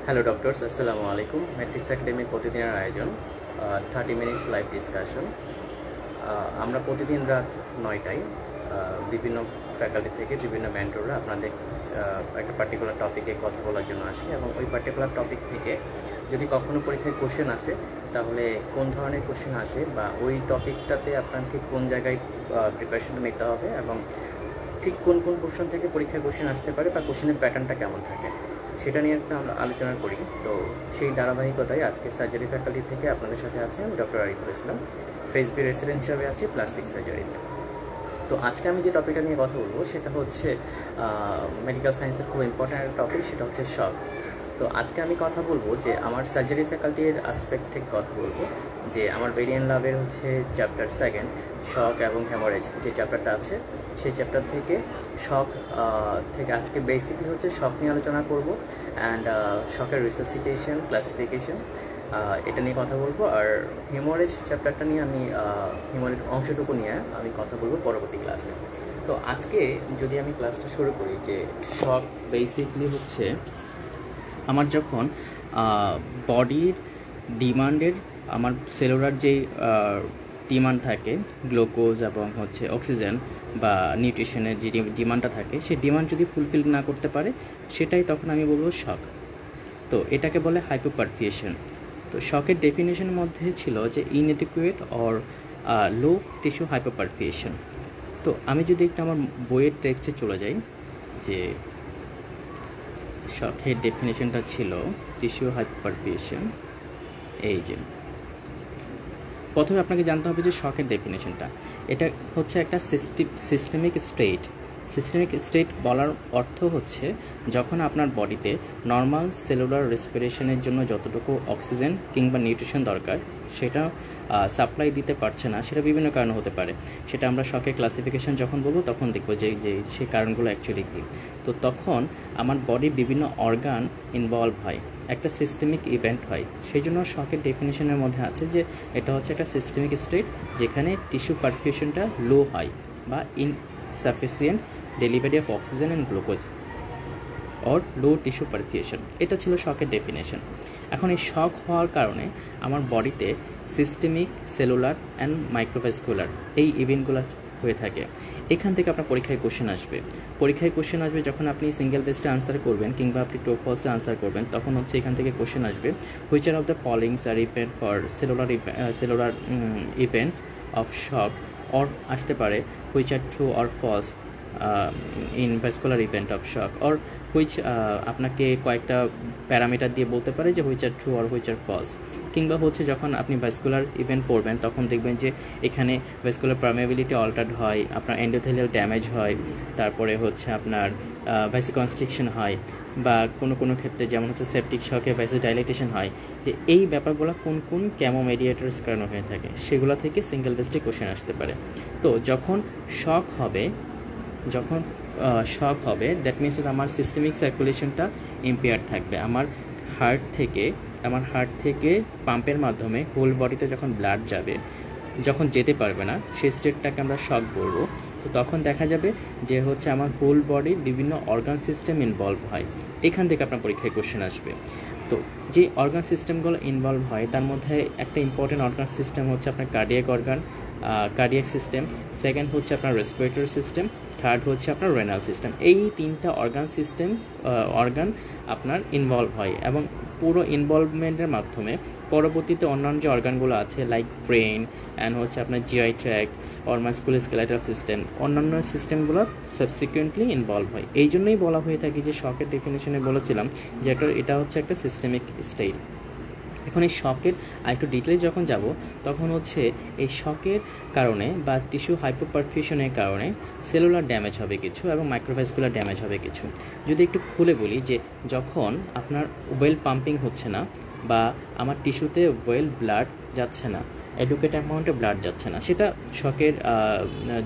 Hello doctors, আসসালামু আলাইকুম। Matrix একাডেমির প্রতিদিনের আয়োজন 30 মিনিটস লাইভ ডিসকাশন। আমরা প্রতিদিন রাত 9টায় বিভিন্ন ফ্যাকাল্টি থেকে বিভিন্ন মেন্টররা আপনাদের একটা পার্টিকুলার টপিকে কথা বলার জন্য আসে, এবং ওই পার্টিকুলার টপিক থেকে যদি কখনো পরীক্ষায় কোশ্চেন আসে, তাহলে কোন ধরনের কোশ্চেন আসে বা ওই টপিকটাতে আপনাকে কোন জায়গায় প্রিপারেশন নিতে হবে, এবং ঠিক কোন কোন কোশ্চেন থেকে পরীক্ষায় কোশ্চেন আসতে পারে বা কোশ্চেনের প্যাটার্নটা কেমন থাকে, সেটা নিয়ে একটা আমরা আলোচনা করি। তো সেই ধারাবাহিকতায় আজকে সার্জারি ফ্যাকাল্টি থেকে আপনাদের সাথে আছে আমি ডক্টর আরিফুল ইসলাম, ফেসবি রেসিডেন্ট হিসাবে আছি প্লাস্টিক সার্জারিতে। তো আজকে আমি যে টপিকটা নিয়ে কথা বলবো সেটা হচ্ছে মেডিকেল সায়েন্সের খুব ইম্পর্ট্যান্ট একটা টপিক, সেটা হচ্ছে শক। তো আজকে আমি কথা বলবো যে আমার সার্জারি ফ্যাকাল্টির আসপেক্ট থেকে কথা বলবো যে আমার ভেরিয়েন্ট লাভের হচ্ছে চ্যাপ্টার 2 শক এবং হ্যামারেজ যে চ্যাপ্টারটা আছে, সেই চ্যাপ্টার থেকে শক থেকে আজকে বেসিকলি হচ্ছে শক নিয়ে আলোচনা করব, অ্যান্ড শকের রিসাসিটেশন, ক্লাসিফিকেশন, এটা নিয়ে কথা বলবো। আর হিমোরেজ চ্যাপ্টারটা নিয়ে আমি হিমোরেজ অংশটুকু নিয়ে আমি কথা বলবো পরবর্তী ক্লাসে। তো আজকে যদি আমি ক্লাসটা শুরু করি, যে শক বেসিকলি হচ্ছে আমার যখন বডির ডিমান্ডের, আমার সেলুলার যেই ডিমান্ড থাকে গ্লুকোজ এবং হচ্ছে অক্সিজেন বা নিউট্রিশনের যে ডিমান্ডটা থাকে, সেই ডিমান্ড যদি ফুলফিল না করতে পারে, সেটাই তখন আমি বলবো শক। তো এটাকে বলে হাইপোপারফিউশন। তো শকের ডেফিনেশনের মধ্যে ছিল যে inadequate or low tissue hypoperfusion. তো আমি যদি একটু আমার বইয়ের টেক্সটে চলে যাই, যে শকের ডেফিনেশনটা ছিল টিস্যু হাইপোপারফিউশন। এই যে প্রথমে আপনাকে জানতে হবে যে শকের ডেফিনেশনটা, এটা হচ্ছে একটা সিস্টেমিক স্টেট। সিস্টেমিক স্টেট বলার অর্থ হচ্ছে যখন আপনার বডিতে নর্মাল সেলুলার রেসপিরেশনের জন্য যতটুকু অক্সিজেন কিংবা নিউট্রিশন দরকার, সেটা সাপ্লাই দিতে পারছে না। সেটা বিভিন্ন কারণ হতে পারে, সেটা আমরা শকের ক্লাসিফিকেশন যখন বলবো তখন দেখবো যে সেই কারণগুলো অ্যাকচুয়ালি কী। তো তখন আমার বডির বিভিন্ন অর্গান ইনভলভ হয়, একটা সিস্টেমিক ইভেন্ট হয়। সেই জন্য শকের ডেফিনেশনের মধ্যে আছে যে এটা হচ্ছে একটা সিস্টেমিক স্টেট যেখানে টিস্যু পারফিউশনটা লো হয় বা insufficient delivery of oxygen and glucose or low tissue perfusion. এটা ছিল শকের ডেফিনেশন। এখন এই শক হওয়ার কারণে আমার বডিতে সিস্টেমিক, সেলুলার অ্যান্ড মাইক্রোভাস্কুলার এই ইভেন্টগুলো হয়ে থাকে। এখান থেকে আপনার পরীক্ষায় কোশ্চেন আসবে যখন আপনি সিঙ্গেল বেসডে আনসার করবেন কিংবা আপনি টোফলসে আনসার করবেন, তখন হচ্ছে এখান থেকে কোশ্চেন আসবে which are of the followings are event for cellular events of shock, or আসতে পারে which are true or false in vascular event of shock, or which আপনাকে কয়েকটা প্যারামিটার দিয়ে বলতে পারে যে which are true or which are false. কিংবা হচ্ছে যখন আপনি ভাস্কুলার ইভেন্ট পড়বেন তখন দেখবেন যে এখানে ভাস্কুলার পারমেবিলিটি অল্টার্ড হয়, আপনার এন্ডোথেলিয়াল ড্যামেজ হয়, তারপরে হচ্ছে আপনার ভ্যাসোকনস্ট্রিকশন হয়, বা কোনো ক্ষেত্রে যেমন হচ্ছে সেপটিক শকে ভ্যাসোডাইলেটেশন হয়। যে এই ব্যাপারগুলো কোন কোন ক্যামো মেডিয়েটরস কারণে হয়ে থাকে, সেগুলো থেকে সিঙ্গেল বেসডে কোশ্চেন আসতে পারে। তো যখন শক হবে দ্যাট মিনস আমার সিস্টেমিক সার্কুলেশনটা ইম্পেয়ার থাকবে। আমার হার্ট থেকে পাম্পের মাধ্যমে হোল বডিতে যখন ব্লাড যাবে, যখন যেতে পারবে না, সেই স্টেটটাকে আমরা শক বলবো। তো তখন দেখা যাবে যে হচ্ছে আমার হোল বডির বিভিন্ন অর্গান সিস্টেম ইনভলভ হয়। এখান থেকে আপনার পরীক্ষায় কোশ্চেন আসবে। তো যে অর্গান সিস্টেমগুলো ইনভলভ হয় তার মধ্যে একটা ইম্পর্টেন্ট অর্গান সিস্টেম হচ্ছে আপনার কার্ডিয়াক সিস্টেম, সেকেন্ড হচ্ছে আপনার রেসপিরেটরি সিস্টেম, থার্ড হচ্ছে আপনার রেনাল সিস্টেম। এই তিনটা অর্গান আপনার ইনভলভ হয়, এবং পুরো ইনভলভমেন্টের মাধ্যমে পরবর্তীতে অন্যান্য যে অর্গানগুলো আছে লাইক ব্রেন অ্যান্ড হচ্ছে আপনার GI tract or musculoskeletal system, অন্যান্য সিস্টেমগুলো সাবসিকুয়েন্টলি ইনভলভ হয়। এই জন্যই বলা হয়ে থাকে যে শকের ডেফিনেশনে বলেছিলাম যে এটা হচ্ছে একটা সিস্টেমিক স্টেট। এখন এই শকের আরেকটু ডিটেলে যখন যাব, তখন হচ্ছে এই শকের কারণে বা টিস্যু হাইপোপারফিউশনের কারণে সেলুলার ড্যামেজ হবে কিছু এবং মাইক্রোভাস্কুলার ড্যামেজ হবে কিছু। যদি একটু খুলে বলি, যে যখন আপনার ওয়েল পাম্পিং হচ্ছে না বা আমার টিস্যুতে ওয়েল ব্লাড যাচ্ছে না, অ্যাডুকেট অ্যামাউন্টে ব্লাড যাচ্ছে না, সেটা শকের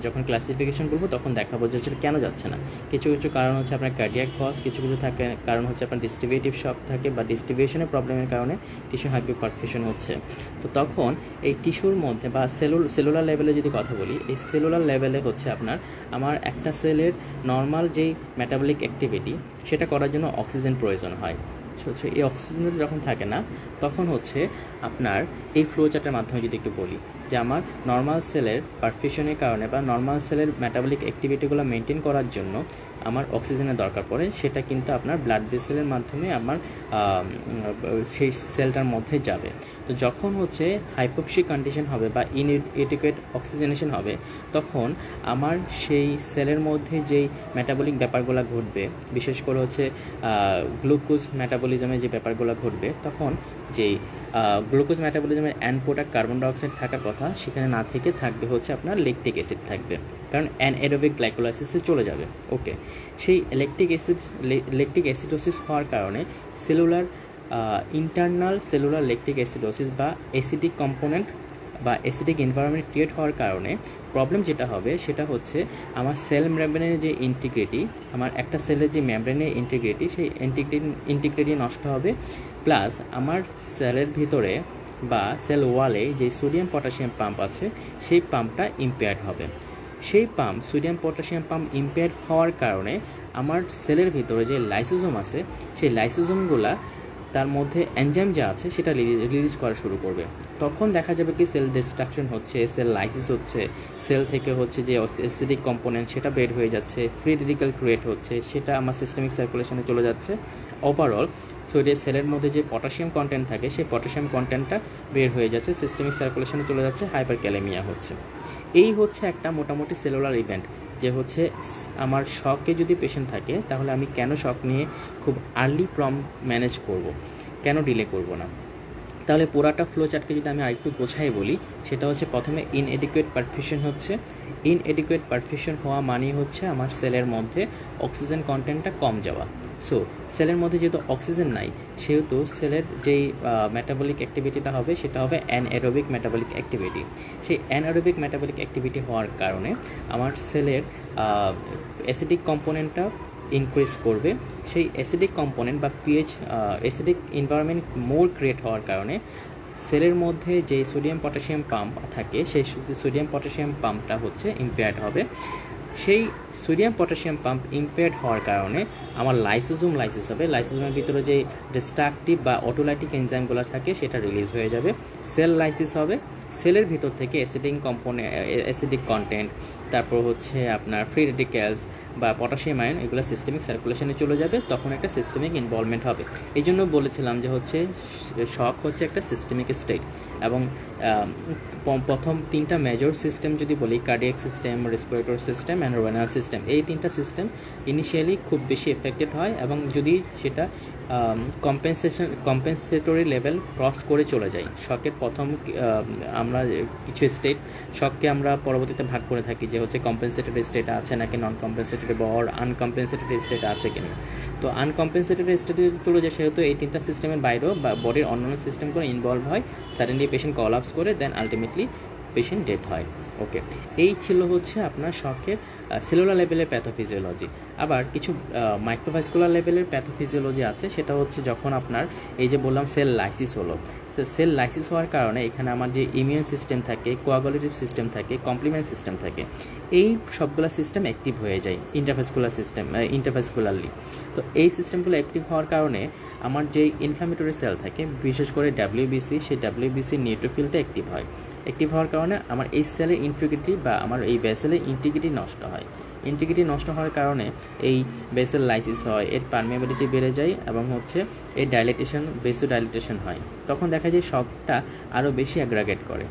যখন ক্লাসিফিকেশন বলবো তখন দেখাবো যে সেটা কেন যাচ্ছে না। কিছু কারণ হচ্ছে আপনার কার্ডিয়াক কজ, কিছু থাকে কারণ হচ্ছে আপনার ডিস্ট্রিবিউটিভ শক থাকে বা ডিস্ট্রিবিউশনের প্রবলেমের কারণে টিস্যু হাইপোপারফিউশন হচ্ছে। তো তখন এই টিস্যুর মধ্যে বা সেলুলার লেভেলে যদি কথা বলি, এই সেলুলার লেভেলে হচ্ছে আমার একটা সেলের নর্মাল যেই মেটাবলিক অ্যাক্টিভিটি সেটা করার জন্য অক্সিজেন প্রয়োজন হয়। হচ্ছে এই অক্সিজেন যখন থাকে না তখন হচ্ছে আপনার এই ফ্লো চার্টের মাধ্যমে যদি একটু বলি যে আমার নর্মাল সেলের পারফিউশনের কারণে বা নর্মাল সেলের মেটাবলিক অ্যাক্টিভিটিগুলো মেনটেন করার জন্য আমার অক্সিজেনের দরকার পড়ে, সেটা কিন্তু আপনার ব্লাড ভেসেলের মাধ্যমে আমার সেই সেলটার মধ্যে যাবে। তো যখন হচ্ছে হাইপোক্সিক কন্ডিশন হবে বা ইনএডিকুয়েট অক্সিজেনেশন হবে তখন আমার সেই সেলের মধ্যে যেই মেটাবলিক ব্যাপারগুলো ঘটবে, বিশেষ করে হচ্ছে গ্লুকোজ মেটাবলিজমের যে ব্যাপারগুলো ঘটবে, তখন যেই গ্লুকোজ মেটাবলিজমের অ্যান্ড প্রোডাক্ট কার্বন ডাইঅক্সাইড থাকার কথা সেখানে না থেকে থাকবে হচ্ছে আপনার ল্যাকটিক অ্যাসিড থাকবে, কারণ অ্যানএরোবিক গ্লাইকোলাইসিসে চলে যাবে। ওকে, সেই ল্যাকটিক অ্যাসিডোসিস হওয়ার কারণে cellular internal cellular lactic acidosis বা অ্যাসিডিক কম্পোনেন্ট বা অ্যাসিডিক এনভায়রনমেন্ট ক্রিয়েট হওয়ার কারণে প্রবলেম যেটা হবে সেটা হচ্ছে আমার সেল মেমব্রেনের যে ইন্টিগ্রিটি, আমার একটা সেলের যে মেমব্রেনের ইন্টিগ্রিটি, সেই ইন্টিগ্রিটি নষ্ট হবে, প্লাস আমার সেলের ভিতরে বা সেল ওয়ালে যে সোডিয়াম পটাশিয়াম পাম্প আছে সেই পাম্পটা ইম্পেয়ার্ড হবে। সেই pump sodium potassium pump impaired হওয়ার কারণে আমার সেলের ভিতরে যে লাইসোজোম আছে সেই লাইসোজোমগুলা তার মধ্যে এনজাইম যা আছে সেটা রিলিজ করা শুরু করবে। তখন দেখা যাবে কি সেল ডিস্ট্রাকশন হচ্ছে, সেল লাইসিস হচ্ছে, সেল থেকে হচ্ছে যে অ্যাসিডিক কম্পোনেন্ট সেটা বের হয়ে যাচ্ছে, ফ্রি রেডিক্যাল ক্রিয়েট হচ্ছে, সেটা আমার সিস্টেমিক সার্কুলেশনে চলে যাচ্ছে। ওভারঅল সেলের মধ্যে যে পটাশিয়াম কন্টেন্ট থাকে সেই পটাশিয়াম কন্টেন্টটা বের হয়ে যাচ্ছে, সিস্টেমিক সার্কুলেশনে চলে যাচ্ছে, হাইপারক্যালেমিয়া হচ্ছে। এই হচ্ছে একটা মোটামুটি সেলুলার ইভেন্ট যে হচ্ছে আমার শকে যদি পেশেন্ট থাকে তাহলে আমি কেন শক নিয়ে খুব আর্লি ম্যানেজ করব, কেন ডিলে করব না। তাহলে পুরাটা ফ্লো চার্টকে যদি আমি আরেকটু গোছাই বলি, সেটা হচ্ছে প্রথমে ইনএডিকুয়েট পারফিউশন হচ্ছে। ইনএডিকুয়েট পারফিউশন হওয়া মানেই হচ্ছে আমার সেলের মধ্যে অক্সিজেন কন্টেন্টটা কম যাওয়া। সো সেলের মধ্যে যেহেতু অক্সিজেন নাই সেহেতু সেলের যেই মেটাবলিক অ্যাক্টিভিটিটা হবে সেটা হবে অ্যানএরোবিক মেটাবলিক অ্যাক্টিভিটি। সেই অ্যানএরোবিক মেটাবলিক অ্যাক্টিভিটি হওয়ার কারণে আমার সেলের অ্যাসিডিক কম্পোনেন্টটা ইনক্রিজ করবে। সেই অ্যাসিডিক কম্পোনেন্ট বা পিএইচ অ্যাসিডিক এনভায়রনমেন্ট মোর ক্রিয়েট হওয়ার কারণে সেলের মধ্যে যে সোডিয়াম পটাশিয়াম পাম্প থাকে সেই সোডিয়াম পটাশিয়াম পাম্পটা হচ্ছে ইম্পেয়ার্ড হবে। সেই সোডিয়াম পটাশিয়াম পাম্প ইম্পেয়ার্ড হওয়ার কারণে আমার লাইসিস হবে। লাইসোজোমের ভিতরে যে ডিস্ট্রাকটিভ বা অটোলাইটিক এনজাইমগুলো থাকে সেটা রিলিজ হয়ে যাবে। সেল লাইসিস হবে, সেলের ভিতর থেকে অ্যাসিডিক কন্টেন্ট, তারপর হচ্ছে আপনার ফ্রি রেডিক্যালস বা পটাশিয়াম আয়ন, এগুলো সিস্টেমিক সার্কুলেশনে চলে যাবে, তখন একটা সিস্টেমিক ইনভলভমেন্ট হবে। এই জন্য বলেছিলাম যে হচ্ছে শক হচ্ছে একটা সিস্টেমিক স্টেট, এবং প্রথম তিনটা মেজর সিস্টেম যদি বলি, cardiac system, respiratory system and renal system, এই তিনটা সিস্টেম ইনিশিয়ালি খুব বেশি এফেক্টেড হয়, এবং যদি সেটা কম্পেনসেটরি লেভেল ক্রস করে চলে যায়। শকের প্রথম আমরা কিছু স্টেট শককে আমরা পরবর্তীতে ভাগ করে থাকি যে হচ্ছে কম্পেনসেটরি স্টেট আছে নাকি নন কম্পেনসেটরি বা আনকম্পেনসেটরি স্টেট আছে কিনা। তো আনকম্পেনসেটরি স্টেটে চলে যায় সেহেতু এই তিনটা সিস্টেমের বাইরেও বা বডির অন্যান্য সিস্টেমগুলো ইনভলভ হয়, সাডেনলি পেশেন্ট কলাপস করে, দেন আলটিমেটলি পেশেন্ট ডেড হয়। ওকে, এই ছিল হচ্ছে আপনার শকের সেলুলার লেভেলের প্যাথোফিজিওলজি। আবার কিছু মাইক্রোভাস্কুলার লেভেলের প্যাথোফিজিওলজি আছে, সেটা হচ্ছে যখন আপনার এই যে বললাম সেল লাইসিস হলো, সেল লাইসিস হওয়ার কারণে এখানে আমার যে ইমিউন সিস্টেম থাকে, কোয়াগুলেটিভ সিস্টেম থাকে, কমপ্লিমেন্ট সিস্টেম থাকে, এই সবগুলো সিস্টেম অ্যাক্টিভ হয়ে যায় ইন্টারভাস্কুলারলি। তো এই সিস্টেমগুলো অ্যাক্টিভ হওয়ার কারণে আমার যে ইনফ্ল্যামেটরি সেল থাকে, বিশেষ করে ডাব্লিউবিসি, সেই ডাব্লিউবিসি নিউট্রোফিলটা অ্যাক্টিভ হয়। অ্যাক্টিভ হওয়ার কারণে আমার এই সেলের ইন্টিগ্রিটি বা আমার এই ভেসেলের ইন্টিগ্রিটি নষ্ট হয়। ইন্টিগ্রিটি নষ্ট হওয়ার কারণে এই ভেসেল লাইসিস হয়, এর পারমিয়াবিলিটি বেড়ে যায়, এবং হচ্ছে এর ভেসোডাইলেটেশন হয়। তখন দেখা যায় শকটা আরও বেশি অ্যাগ্রাগেট করে।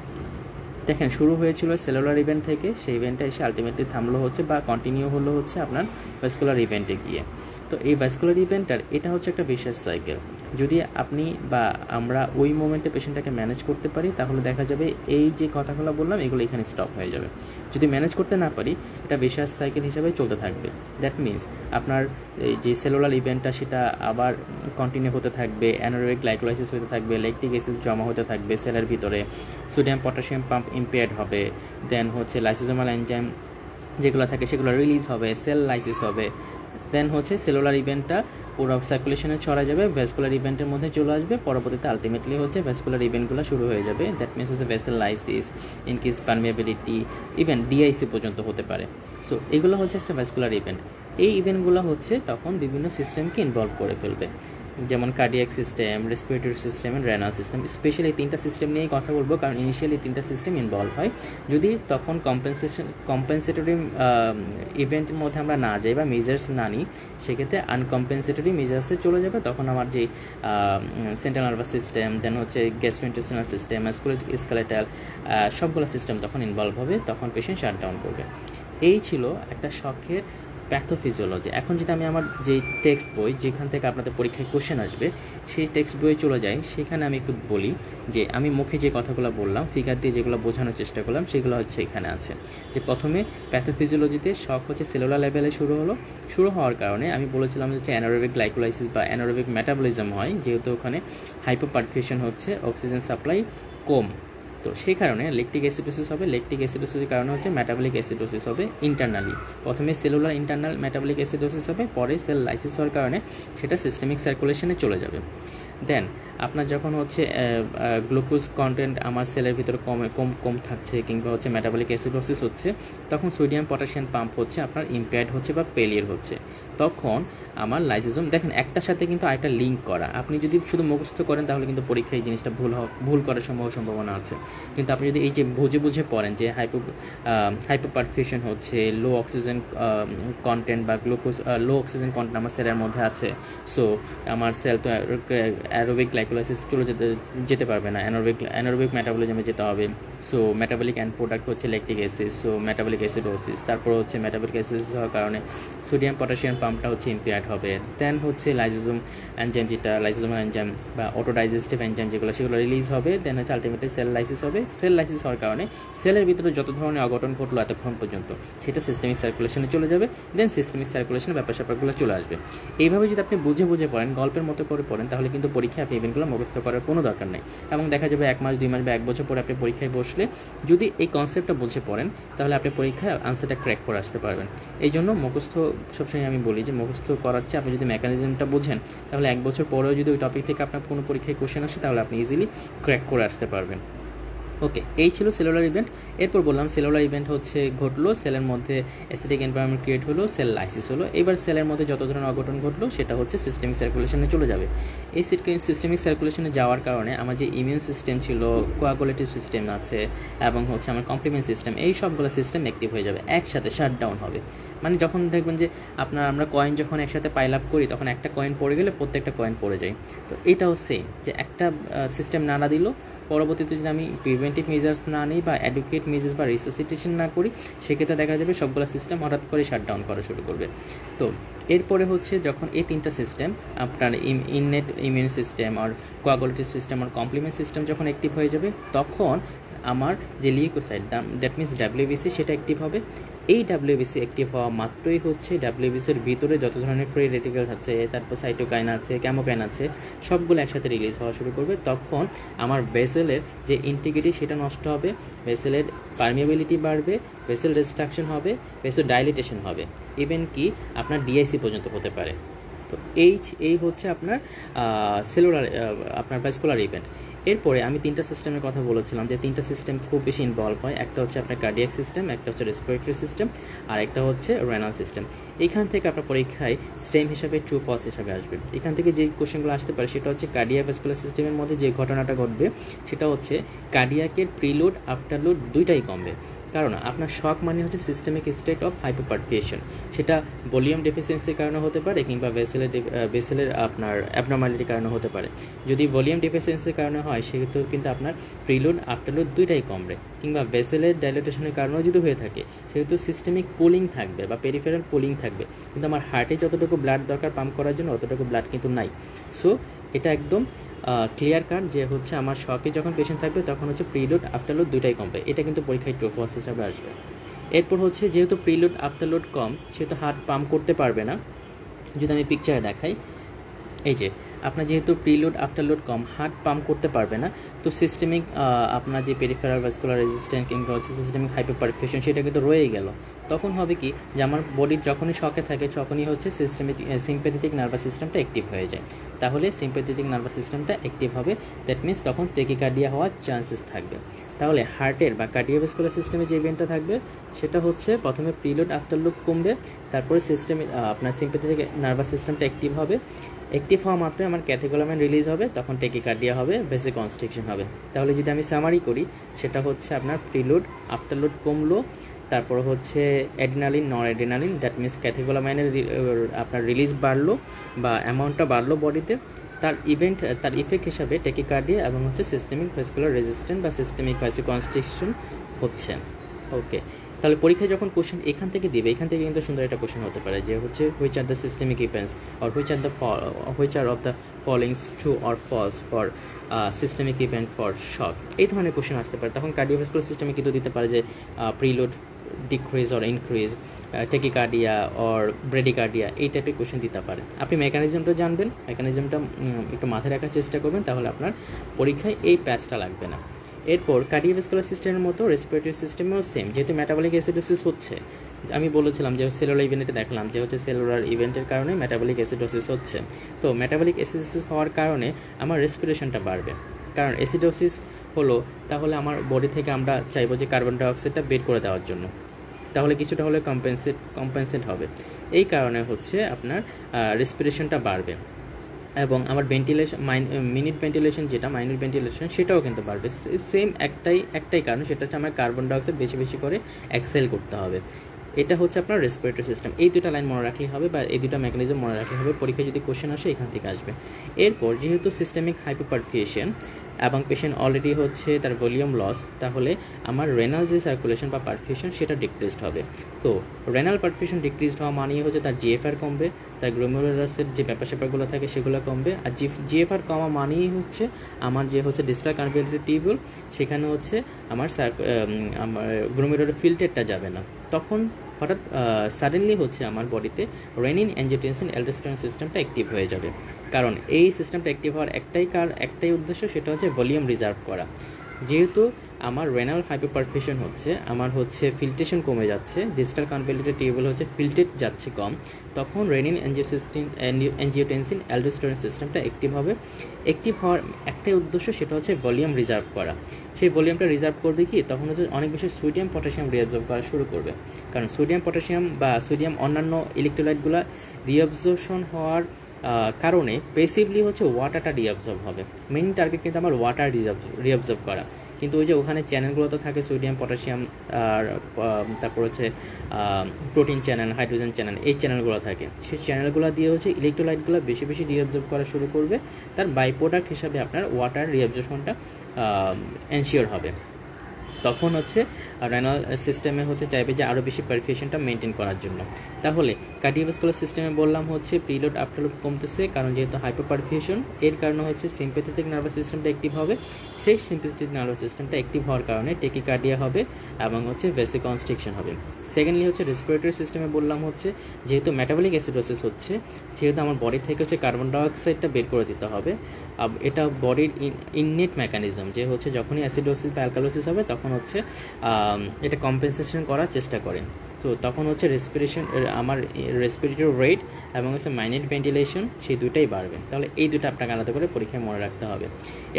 দেখেন, শুরু হয়েছিল সেলুলার ইভেন্ট থেকে, সেই ইভেন্টটা এসে আলটিমেটলি থামলো হচ্ছে বা কন্টিনিউ হলো হচ্ছে আপনার ভাস্কুলার ইভেন্টে গিয়ে। তো এই ভাস্কুলার ইভেন্টটার এটা হচ্ছে একটা বিশেষ সাইকেল। যদি আপনি বা আমরা ওই মোমেন্টে পেশেন্টটাকে ম্যানেজ করতে পারি তাহলে দেখা যাবে এই যে কথাগুলো বললাম এগুলো এখানে স্টপ হয়ে যাবে। যদি ম্যানেজ করতে না পারি এটা বিশেষ সাইকেল হিসাবে চলতে থাকবে। দ্যাট মিনস আপনার এই যে সেলুলার ইভেন্টটা সেটা আবার কন্টিনিউ হতে থাকবে, অ্যানারোবিক গ্লাইকোলাইসিস হতে থাকবে, ল্যাকটিক অ্যাসিড জমা হতে থাকবে সেলের ভিতরে, সোডিয়াম পটাশিয়াম পাম্প ইম্পেয়ার্ড হবে, দেন হচ্ছে লাইসোজোমাল এনজাইম যেগুলো থাকে সেগুলো রিলিজ হবে, সেল লাইসিস হবে, দেন হচ্ছে সেলুলার ইভেন্টটা পুরো সার্কুলেশনে ছড়া যাবে, ভ্যাসকুলার ইভেন্টের মধ্যে চলে আসবে, পরবর্তীতে আলটিমেটলি হচ্ছে ভ্যাসকুলার ইভেন্টগুলো শুরু হয়ে যাবে। দ্যাট মিনস হচ্ছে vessel lysis, increase permeability, even DIC পর্যন্ত হতে পারে। সো এগুলো হচ্ছে একটা ভ্যাসকুলার ইভেন্ট। এই ইভেন্টগুলো হচ্ছে তখন বিভিন্ন সিস্টেমকে ইনভলভ করে ফেলবে। যেমন cardiac system, respiratory system and renal system. Specially এই তিনটা সিস্টেম নিয়েই কথা বলবো, কারণ ইনিশিয়ালি তিনটা সিস্টেম ইনভলভ হয়। যদি তখন কম্পেনসেটরি ইভেন্টের মধ্যে আমরা না যাই বা মেজার্স না নিই, সেক্ষেত্রে আনকম্পেনসেটরি মেজার্সে চলে যাবে। তখন আমার যে সেন্ট্রাল নার্ভাস সিস্টেম, দেন হচ্ছে গ্যাস্ট্রোইন্টেস্টিনাল সিস্টেম, স্কেলেটাল, সবগুলো সিস্টেম তখন ইনভলভ হবে, তখন পেশেন্ট শাটডাউন করবে। এই ছিল একটা শখের প্যাথোফিজিওলজি। এখন যদি আমি আমার যে টেক্সট বই, যেখান থেকে আপনাদের পরীক্ষায় কোশ্চেন আসবে, সেই টেক্সট বইয়ে চলে যাই, সেখানে আমি একটু বলি যে আমি মুখে যে কথাগুলো বললাম, ফিগার দিয়ে যেগুলো বোঝানোর চেষ্টা করলাম, সেগুলো হচ্ছে এখানে আছে। যে প্রথমে প্যাথোফিজিওলজিতে শখ হচ্ছে সেলুলার লেভেলে শুরু হওয়ার কারণে আমি বলেছিলাম হচ্ছে অ্যানারোবিক গ্লাইকোলাইসিস বা অ্যানারোবিক মেটাবলিজম হয়, যেহেতু ওখানে হাইপোপারফিউশন হচ্ছে, অক্সিজেন সাপ্লাই কম। তো সেই কারণে ল্যাকটিক অ্যাসিডোসিস হবে। ল্যাকটিক অ্যাসিডোসিসের কারণে হচ্ছে মেটাবলিক অ্যাসিডোসিস হবে ইন্টারনালি। প্রথমে সেলুলার ইন্টারনাল মেটাবলিক অ্যাসিডোসিস হবে, পরে সেল লাইসিস হওয়ার কারণে সেটা সিস্টেমিক সার্কুলেশনে চলে যাবে। দেন আপনার যখন হচ্ছে গ্লুকোজ কন্টেন্ট আমার সেলের ভিতরে কম থাকছে, কিংবা হচ্ছে মেটাবলিক অ্যাসিডোসিস হচ্ছে, তখন সোডিয়াম পটাশিয়াম পাম্প হচ্ছে আপনার ইম্পেয়ার্ড হচ্ছে বা ফেলিয়ার হচ্ছে। তখন আমার লাইসোজোম, দেখেন একটার সাথে কিন্তু আরেকটা লিঙ্ক করা। আপনি যদি শুধু মুখস্থ করেন তাহলে কিন্তু পরীক্ষায় এই জিনিসটা ভুল করার সম্ভাবনা আছে। কিন্তু আপনি যদি এই যে বুঝে পড়েন যে হাইপোপারফিউশন হচ্ছে, লো অক্সিজেন কন্টেন্ট বা গ্লুকোজ লো অক্সিজেন কন্টেন্ট আমার সেলের মধ্যে আছে, সো আমার সেল তো অ্যারোবিক গ্লাইকোলাইসিস চলে যেতে পারবে না, অ্যানারোবিক মেটাবলিজমে যেতে হবে। সো মেটাবলিক এন্ড প্রোডাক্ট হচ্ছে lactic acid, so metabolic acidosis. তারপর হচ্ছে মেটাবলিক অ্যাসিডোসিস হওয়ার কারণে সোডিয়াম পটাশিয়াম পাম্পটা হচ্ছে ইম্পেয়ার্ড হবে। দেন হচ্ছে লাইসোজোম এনজাইম, যেটা লাইসোজোম এনজাইম বা অটোডাইজেস্টিভ এনজাইম যেগুলো, সেগুলো রিলিজ হবে। দেন হচ্ছে আলটিমেটলি সেল লাইসিস হবে। সেল লাইসিস হওয়ার কারণে সেলের ভিতরে যত ধরনের অঘটন ঘটলো এতক্ষণ পর্যন্ত, সেটা সিস্টেমিক সার্কুলেশনে চলে যাবে। দেন সিস্টেমিক সার্কুলেশনে ব্যাপারগুলো চলে আসবে। এইভাবে যদি আপনি বুঝে পড়েন, গল্পের মতো করে পড়েন, তাহলে কিন্তু পরীক্ষায় আপনি ইভেন্টগুলো মুখস্থ করার কোনো দরকার নেই। এবং দেখা যাবে 1 মাস 2 মাস বা 1 বছর পরে আপনি পরীক্ষায় বসলে যদি এই কনসেপ্টটা বুঝে পড়েন, তাহলে আপনি পরীক্ষায় আনসারটা ক্র্যাক করে আসতে পারবেন। এই জন্য মুখস্থ সবসময় আমি বলি যে মুখস্থ করার চেয়ে আপনি যদি মেকানিজমটা বোঝেন, তাহলে 1 বছর পরেও যদি ওই টপিক থেকে আপনার কোনো পরীক্ষায় কোশ্চেন আসে, তাহলে আপনি ইজিলি ক্র্যাক করে আসতে পারবেন। ওকে, এই ছিল সেলুলার ইভেন্ট। এরপর বললাম সেলুলার ইভেন্ট হচ্ছে ঘটলো, সেলের মধ্যে অ্যাসিডিক এনভায়রনমেন্ট ক্রিয়েট হলো, সেল লাইসিস হলো। এবার সেলের মধ্যে যত ধরনের অঘটন ঘটলো সেটা হচ্ছে সিস্টেমিক সার্কুলেশনে চলে যাবে। এই সিস্টেমিক সার্কুলেশনে যাওয়ার কারণে আমার যে ইমিউন সিস্টেম ছিল, কোয়াগুলেটিভ সিস্টেম আছে, এবং হচ্ছে আমার কমপ্লিমেন্ট সিস্টেম, এই সবগুলো সিস্টেম অ্যাক্টিভ হয়ে যাবে, একসাথে শাটডাউন হবে। মানে যখন দেখবেন যে আমরা কয়েন যখন একসাথে পাইল আপ করি, তখন একটা কয়েন পড়ে গেলে প্রত্যেকটা কয়েন পড়ে যায়। তো এটাও সেম, যে একটা সিস্টেম নাড়া দিল, পরবর্তীতে যদি আমি প্রিভেন্টিভ মেজার্স না নিই বা অ্যাডুকেট মেজার্স বা রিসাসিটেশন না করি, সেক্ষেত্রে দেখা যাবে সবগুলো সিস্টেম হঠাৎ করে শাটডাউন করা শুরু করবে। তো এরপরে হচ্ছে যখন এই তিনটা সিস্টেম, আপনার ইননেট ইমিউন সিস্টেম আর কোয়াগুলেটিভ সিস্টেম আর কমপ্লিমেন্ট সিস্টেম যখন অ্যাক্টিভ হয়ে যাবে, তখন আমার যে লিউকোসাইট, দ্যাট মিনস ডাব্লিউবিসি, সেটা অ্যাক্টিভ হবে। এই ডাব্লিউবিসি অ্যাক্টিভ হওয়া মাত্রই হচ্ছে ডাব্লিউবিসির ভিতরে যত ধরনের ফ্রি রেডিক্যালস আছে, তারপর সাইটোকাইন আছে, ক্যামোকাইন আছে, সবগুলো একসাথে রিলিজ হওয়া শুরু করবে। তখন আমার ভেসেলের যে ইন্টিগ্রিটি সেটা নষ্ট হবে, ভেসেলের পারমিয়াবিলিটি বাড়বে, ভেসেল ডিস্ট্রাকশন হবে, ভেসেল ডাইলিটেশন হবে, ইভেন কি আপনার ডিআইসি পর্যন্ত হতে পারে। তো এই হচ্ছে আপনার সেলুলার আপনার ভাস্কুলার ইভেন্ট। এরপরে আমি তিনটা সিস্টেমের কথা বলেছিলাম, যে তিনটা সিস্টেম খুব বেশি ইনভলভ হয়। একটা হচ্ছে আপনার কার্ডিয়াক সিস্টেম, একটা হচ্ছে রেসপিরেটরি সিস্টেম, আর একটা হচ্ছে রেনাল সিস্টেম। এখান থেকে আপনার পরীক্ষায় স্টেম হিসাবে ট্রু ফলস হিসাবে আসবে। এখান থেকে যে কোশ্চেনগুলো আসতে পারে সেটা হচ্ছে কার্ডিয়াক ভাস্কুলার সিস্টেমের মধ্যে যে ঘটনাটা ঘটবে, সেটা হচ্ছে কার্ডিয়াকের প্রিলোড আফটারলোড দুইটাই কমবে। কারণ আপনার শক মানে হচ্ছে সিস্টেমিক স্টেট অফ হাইপোপারফিউশন, সেটা ভলিউম ডেফিসিয়েন্সির কারণে হতে পারে, কিংবা ভেসেলের আপনার অ্যাবনর্মালিটির কারণে হতে পারে। যদি ভলিউম ডেফিসিয়েন্সির কারণে হয়, সেহেতু কিন্তু আপনার প্রিলোড আফটারলোড দুইটাই কমবে। কিংবা ভেসেলের ডাইলেটেশনের কারণেও যদি হয়ে থাকে, সেহেতু সিস্টেমিক পুলিং থাকবে বা পেরিফেরাল পুলিং থাকবে, কিন্তু আমার হার্টে যতটুকু ব্লাড দরকার পাম্প করার জন্য, অতটুকু ব্লাড কিন্তু নাই। সো এটা একদম ক্লিয়ার কাট যে হচ্ছে আমার শকে যখন পেশেন্ট থাকবে, তখন হচ্ছে প্রিলোড আফটারলোড দুইটাই কমবে। এটা কিন্তু পরীক্ষায় ট্রু ফলস হিসাবে আসবে। এরপর হচ্ছে যেহেতু প্রিলোড আফটারলোড কম, সেহেতু হার্ট পাম্প করতে পারবে না। যদি আমি পিকচারে দেখাই, এই যে আপনার যেহেতু প্রিলোড আফটারলোড কম, হার্ট পাম্প করতে পারবে না, তো সিস্টেমিক আপনার যে পেরিফেরাল ভাস্কুলার রেজিস্ট্যান্স কিংবা হচ্ছে সিস্টেমিক হাইপোপারফিউশন, সেটা কিন্তু রয়েই গেল। তখন হবে কি, যে আমার বডি যখনই শকে থাকে, তখনই হচ্ছে সিম্প্যাথেটিক নার্ভাস সিস্টেমটা অ্যাক্টিভ হয়ে যায়। তাহলে সিম্প্যাথেটিক নার্ভাস সিস্টেমটা অ্যাক্টিভ হবে, দ্যাট মিনস তখন টেকিকার্ডিয়া হওয়ার চান্সেস থাকবে। তাহলে হার্টের বা কার্ডিওভাস্কুলার সিস্টেমে যে ইভেন্টটা থাকবে, সেটা হচ্ছে প্রথমে প্রিলোড আফটারলোড কমবে, তারপরে আপনার সিম্প্যাথেটিক নার্ভাস সিস্টেমটা অ্যাক্টিভ হবে, অ্যাক্টিভ হওয়া মাত্রই আমার ক্যাথেকোলামাইন রিলিজ হবে, তখন টেকিকার্ডিয়া হবে, ভেসিকনস্ট্রিকশন হবে। তাহলে যদি আমি সামারি করি, সেটা হচ্ছে আপনার প্রিলোড, আফটারলোড কমলো, তারপর হচ্ছে অ্যাড্রিনালিন, নর অ্যাড্রিনালিন, দ্যাট মিনস ক্যাথেকোলামাইনের আপনার রিলিজ বাড়লো বা অ্যামাউন্টটা বাড়লো বডিতে, তার ইফেক্ট হিসাবে টেকিকার্ডিয়া এবং হচ্ছে সিস্টেমিক ভেসকুলার রেজিস্ট্যান্স বা সিস্টেমিক ভ্যাসিকনস্ট্রিকশন হচ্ছে। ওকে, তাহলে পরীক্ষায় যখন কোশ্চেন এখান থেকে দিবে, এখান থেকে কিন্তু সুন্দর একটা কোশ্চেন হতে পারে যে হচ্ছে which are the systemic events or which are of the followings true or false for systemic event for shock, এই ধরনের কোশ্চেন আসতে পারে। তখন কার্ডিওভাস্কুলার সিস্টেমে কিন্তু দিতে পারে যে preload decrease or increase, tachycardia or bradycardia, এই টাইপের কোশ্চেন দিতে পারে। আপনি মেকানিজমটা জানবেন, মেকানিজমটা একটু মাথায় রাখার চেষ্টা করবেন, তাহলে আপনার পরীক্ষায় এই প্যাচটা লাগবে না। এরপর কার্ডিওভাস্কুলার সিস্টেমের মতো রেসপিরেটরি সিস্টেমেও সেম, যেহেতু মেটাবলিক অ্যাসিডোসিস হচ্ছে, আমি বলেছিলাম যে সেলুলার ইভেন্টে দেখলাম যে হচ্ছে সেলুলার ইভেন্টের কারণে মেটাবলিক অ্যাসিডোসিস হচ্ছে। তো মেটাবলিক অ্যাসিডোসিস হওয়ার কারণে আমার রেসপিরেশনটা বাড়বে, কারণ অ্যাসিডোসিস হলো, তাহলে আমার বডি থেকে আমরা চাইবো যে কার্বন ডাইঅক্সাইডটা বের করে দেওয়ার জন্য, তাহলে কিছুটা হলে কম্পেনসেট হবে। এই কারণে হচ্ছে আপনার রেসপিরেশনটা বাড়বে এবং আমার ভেন্টিলেশন মিনিট ভেন্টিলেশন, যেটা মাইনিট ভেন্টিলেশন, সেটাও কিন্তু বাড়বে। সেম একটাই কারণ, সেটা হচ্ছে আমার কার্বন ডাইঅক্সাইড বেশি বেশি করে এক্সেল করতে হবে। এটা হচ্ছে আপনার রেসপিরেটরি সিস্টেম। এই দুটো লাইন মনে রাখলেই হবে বা এই দুটো মেকানিজম মনে রাখলেই হবে, পরীক্ষায় যদি কোশ্চেন আসে এখান থেকে আসবে। এরপর যেহেতু সিস্টেমিক হাইপোপারফিউশন এবং পেশেন্ট অলরেডি হচ্ছে তার ভলিউম লস, তাহলে আমার রেনাল যে সার্কুলেশন বা পারফিউশন সেটা ডিক্রিজড হবে। তো রেনাল পারফিউশন ডিক্রিজড হওয়া মানেই হচ্ছে তার জিএফআর কমবে, তার গ্লোমেরুলাসের যে ব্যাপার স্যাপারগুলো থাকে সেগুলো কমবে। আর জিএফআর কমা মানেই হচ্ছে আমার যে হচ্ছে ডিসটাল কনভলিউটেড টিউবুল, সেখানে হচ্ছে আমার গ্লোমেরুলার ফিল্টারটা যাবে না। তখন হঠাৎ সাডেনলি হচ্ছে আমার বডিতে রেনিন, অ্যাঞ্জিওটেনসিন, অ্যালডোস্টেরন সিস্টেমটা অ্যাক্টিভ হয়ে যাবে। কারণ এই সিস্টেমটা অ্যাক্টিভ হওয়ার একটাই উদ্দেশ্য, সেটা হচ্ছে ভলিউম রিজার্ভ করা। যেহেতু আমার রেনাল হাইপোপারফিউশন হচ্ছে, আমার হচ্ছে ফিল্ট্রেশন কমে যাচ্ছে, ডিস্টাল কনভলিউটেড টিউবুল হচ্ছে ফিল্ট্রেট যাচ্ছে কম, তখন রেনিন, অ্যাঞ্জিওটেনসিন, অ্যালডোস্টেরন সিস্টেমটা অ্যাক্টিভ হবে। অ্যাক্টিভ হওয়ার একটাই উদ্দেশ্য, সেটা হচ্ছে ভলিউম রিজার্ভ করা। সেই ভলিউমটা রিজার্ভ করবে কি, তখন হচ্ছে অনেক বেশি সোডিয়াম পটাশিয়াম রিঅ্যাবজর্ব করা শুরু করবে। কারণ সোডিয়াম পটাশিয়াম বা সোডিয়াম অন্যান্য ইলেকট্রোলাইটগুলো রিঅ্যাবজর্পশন হওয়ার কারণে পেসিভলি হচ্ছে ওয়াটারটা রিঅ্যাবজর্ব হবে। মেইন টার্গেট কিন্তু আমার ওয়াটার রিঅ্যাবজর্ব করা, কিন্তু ওই যে ওখানে চ্যানেলগুলো তো থাকে সোডিয়াম পটাশিয়াম আর তারপর হচ্ছে প্রোটিন চ্যানেল, হাইড্রোজেন চ্যানেল, এই চ্যানেলগুলো থাকে। সেই চ্যানেলগুলো দিয়ে হচ্ছে ইলেকট্রোলাইটগুলো বেশি বেশি রিঅ্যাবজর্ব করা শুরু করবে, তার বাই প্রোডাক্ট হিসাবে আপনার ওয়াটার রিঅ্যাবজর্পশনটা এনশিওর হবে। তখন হচ্ছে রেনাল সিস্টেমে হচ্ছে চাইবে যে আরও বেশি পারফিউশনটা মেনটেন করার জন্য। তাহলে কার্ডিওভাস্কুলার সিস্টেমে বললাম হচ্ছে প্রিলোড আফটারলোড কমতেছে, কারণ যেহেতু হাইপোপারফিউশন, এর কারণে হচ্ছে সিম্প্যাথেটিক নার্ভাস সিস্টেমটা অ্যাক্টিভ হবে। সেই সিম্প্যাথেটিক নার্ভাস সিস্টেমটা অ্যাক্টিভ হওয়ার কারণে টেকিকার্ডিয়া হবে এবং হচ্ছে ভেসিকনস্ট্রিকশন হবে। সেকেন্ডলি হচ্ছে রেসপিরেটরি সিস্টেমে বললাম হচ্ছে যেহেতু মেটাবলিক অ্যাসিডোসিস হচ্ছে, যেহেতু আমার বডি থেকে হচ্ছে কার্বন ডাইঅক্সাইডটা বের করে দিতে হবে। এটা বডির ইননেট মেকানিজম, যে হচ্ছে যখনই অ্যাসিডোসিস বা অ্যালকালোসিস হবে তখন হচ্ছে এটা কম্পেনসেশন করার চেষ্টা করে। তো তখন হচ্ছে আমার রেসপিরেটরি রেট এবং হচ্ছে মাইনিট ভেন্টিলেশন, সেই দুটাই বাড়বে। তাহলে এই দুটো আপনাকে আলাদা করে পরীক্ষায় মনে রাখতে হবে।